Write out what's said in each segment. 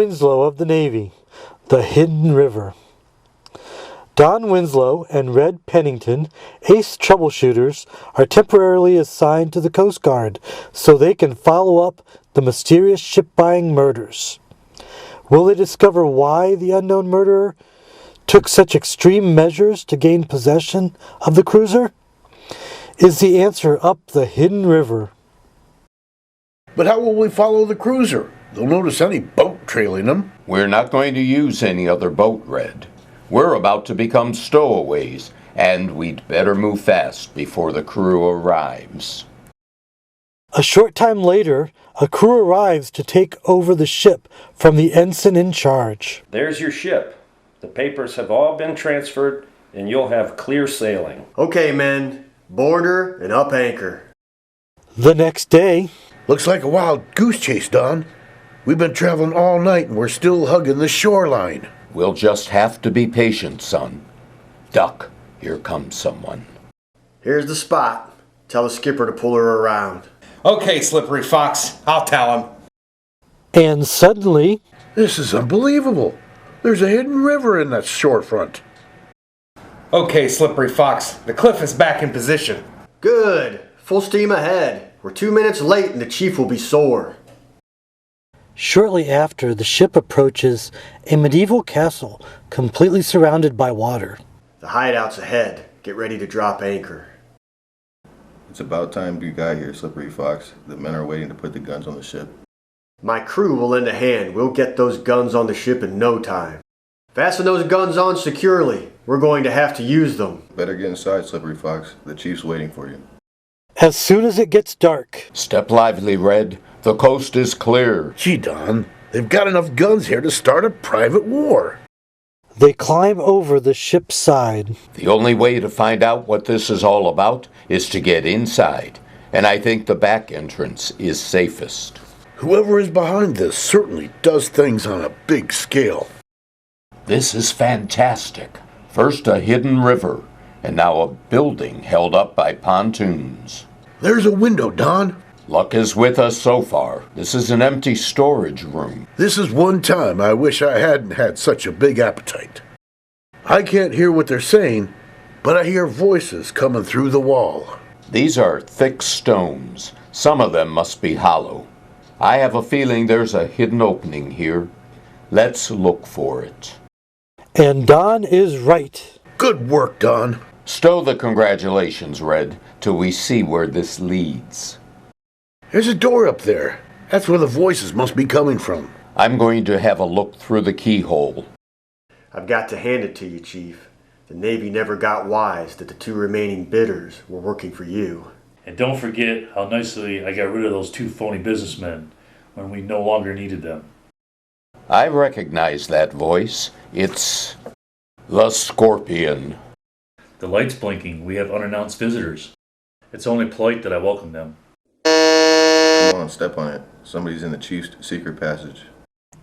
Winslow of the Navy, the Hidden River. Don Winslow and Red Pennington, ace troubleshooters, are temporarily assigned to the Coast Guard so they can follow up the mysterious ship-buying murders. Will they discover why the unknown murderer took such extreme measures to gain possession of the cruiser? Is the answer up the hidden river? But how will we follow the cruiser? They'll notice any boat trailing them. We're not going to use any other boat, Red. We're about to become stowaways, and we'd better move fast before the crew arrives. A short time later, a crew arrives to take over the ship from the ensign in charge. There's your ship. The papers have all been transferred, and you'll have clear sailing. Okay, men. Board her and up anchor. The next day... Looks like a wild goose chase, Don. We've been traveling all night and we're still hugging the shoreline. We'll just have to be patient, son. Duck, here comes someone. Here's the spot. Tell the skipper to pull her around. Okay, Slippery Fox. I'll tell him. And suddenly... This is unbelievable. There's a hidden river in that shorefront. Okay, Slippery Fox. The cliff is back in position. Good. Full steam ahead. We're 2 minutes late and the chief will be sore. Shortly after, the ship approaches a medieval castle completely surrounded by water. The hideout's ahead. Get ready to drop anchor. It's about time you got here, Slippery Fox. The men are waiting to put the guns on the ship. My crew will lend a hand. We'll get those guns on the ship in no time. Fasten those guns on securely. We're going to have to use them. Better get inside, Slippery Fox. The chief's waiting for you. As soon as it gets dark... Step lively, Red. The coast is clear. Gee, Don, they've got enough guns here to start a private war. They climb over the ship's side. The only way to find out what this is all about is to get inside, and I think the back entrance is safest. Whoever is behind this certainly does things on a big scale. This is fantastic. First a hidden river, and now a building held up by pontoons. There's a window, Don. Luck is with us so far. This is an empty storage room. This is one time I wish I hadn't had such a big appetite. I can't hear what they're saying, but I hear voices coming through the wall. These are thick stones. Some of them must be hollow. I have a feeling there's a hidden opening here. Let's look for it. And Don is right. Good work, Don. Stow the congratulations, Red, till we see where this leads. There's a door up there. That's where the voices must be coming from. I'm going to have a look through the keyhole. I've got to hand it to you, Chief. The Navy never got wise that the 2 remaining bidders were working for you. And don't forget how nicely I got rid of those 2 phony businessmen when we no longer needed them. I recognize that voice. It's the Scorpion. The light's blinking. We have unannounced visitors. It's only polite that I welcome them. Come on, step on it. Somebody's in the chief's secret passage.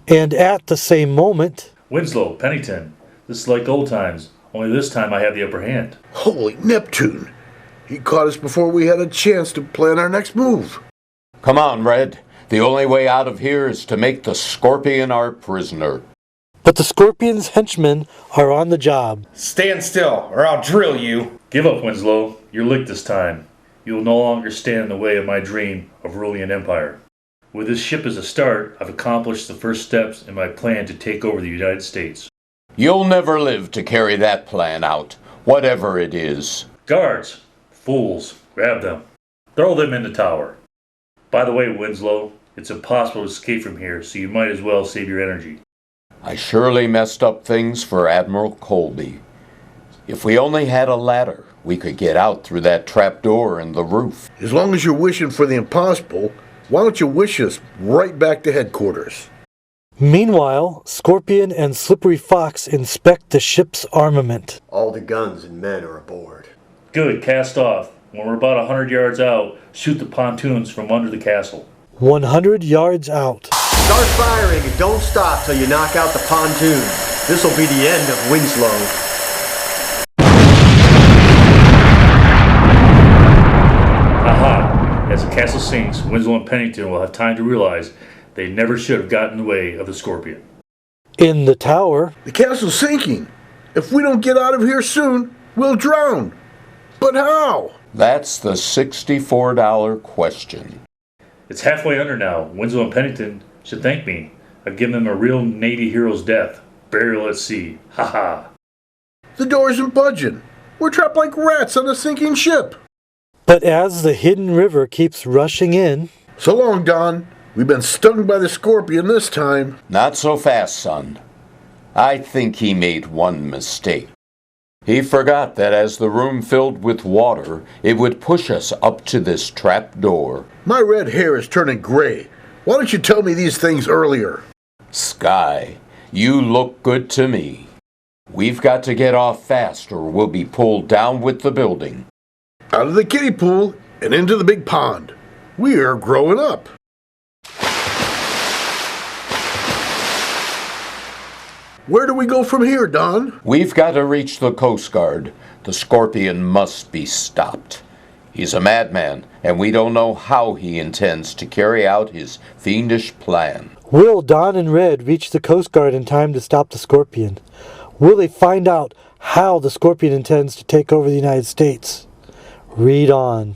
And at the same moment... Winslow, Pennington. This is like old times. Only this time I have the upper hand. Holy Neptune! He caught us before we had a chance to plan our next move. Come on, Red. The only way out of here is to make the Scorpion our prisoner. But the Scorpion's henchmen are on the job. Stand still, or I'll drill you. Give up, Winslow. You're licked this time. You will no longer stand in the way of my dream of ruling an empire. With this ship as a start, I've accomplished the first steps in my plan to take over the United States. You'll never live to carry that plan out, whatever it is. Guards! Fools! Grab them. Throw them in the tower. By the way, Winslow, it's impossible to escape from here, so you might as well save your energy. I surely messed up things for Admiral Colby. If we only had a ladder, we could get out through that trapdoor in the roof. As long as you're wishing for the impossible, why don't you wish us right back to headquarters? Meanwhile, Scorpion and Slippery Fox inspect the ship's armament. All the guns and men are aboard. Good, cast off. When we're about 100 yards out, shoot the pontoons from under the castle. 100 yards out. Start firing and don't stop till you knock out the pontoon. This'll be the end of Winslow. Aha! As the castle sinks, Winslow and Pennington will have time to realize they never should have gotten in the way of the Scorpion. In the tower. The castle's sinking. If we don't get out of here soon, we'll drown. But how? That's the $64 question. It's halfway under now. Winslow and Pennington should thank me. I've given them a real Navy hero's death. Burial at sea. Ha ha. The door isn't budging. We're trapped like rats on a sinking ship. But as the hidden river keeps rushing in... So long, Don. We've been stung by the scorpion this time. Not so fast, son. I think he made one mistake. He forgot that as the room filled with water, it would push us up to this trap door. My red hair is turning gray. Why don't you tell me these things earlier? Sky, you look good to me. We've got to get off fast or we'll be pulled down with the building. Out of the kiddie pool and into the big pond. We are growing up. Where do we go from here, Don? We've got to reach the Coast Guard. The scorpion must be stopped. He's a madman, and we don't know how he intends to carry out his fiendish plan. Will Don and Red reach the Coast Guard in time to stop the scorpion? Will they find out how the scorpion intends to take over the United States? Read on.